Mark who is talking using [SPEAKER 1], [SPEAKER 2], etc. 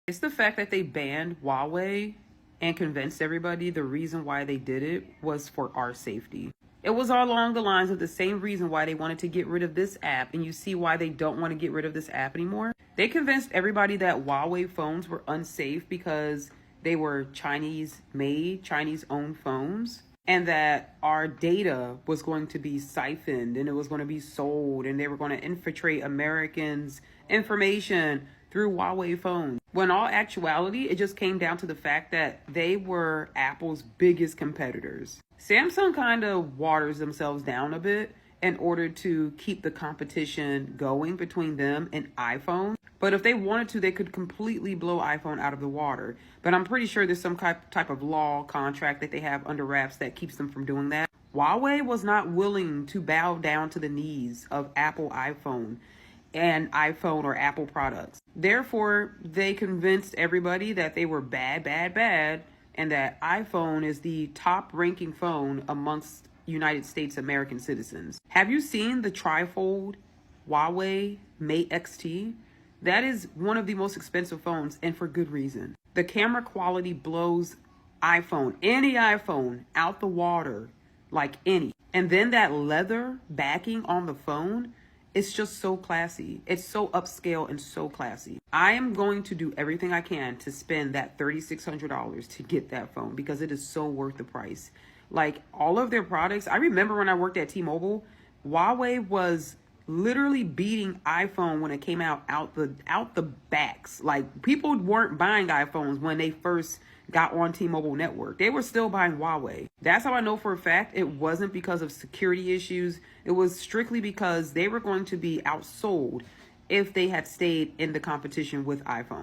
[SPEAKER 1] It's the fact that they banned Huawei and convinced everybody the reason why they did it was for our safety. It was all along the lines of the same reason why they wanted to get rid of this app, and you see why they don't want to get rid of this app anymore. They convinced everybody that Huawei phones were unsafe because they were Chinese made, Chinese owned phones, and that our data was going to be siphoned and it was going to be sold, and they were going to infiltrate Americans' information through Huawei phones. When in all actuality, it just came down to the fact that they were Apple's biggest competitors. Samsung kind of waters themselves down a bit in order to keep the competition going between them and iPhone. But if they wanted to, they could completely blow iPhone out of the water. But I'm pretty sure there's some type of law contract that they have under wraps that keeps them from doing that. Huawei was not willing to bow down to the knees of Apple iPhone and iPhone or Apple products. Therefore, they convinced everybody that they were bad, and that iPhone is the top ranking phone amongst United States American citizens. Have you seen the trifold Huawei Mate XT? That is one of the most expensive phones, and for good reason. The camera quality blows any iPhone, out the water, like any. And then that leather backing on the phone, it's just so classy. It's so upscale and so classy. I am going to do everything I can to spend that $3,600 to get that phone because it is so worth the price. Like all of their products, I remember when I worked at T-Mobile, Huawei was literally beating iPhone when it came out the backs. Like people weren't buying iPhones when they first got on T-Mobile network. They were still buying Huawei. That's how I know for a fact it wasn't because of security issues. It was strictly because they were going to be outsold if they had stayed in the competition with iPhone.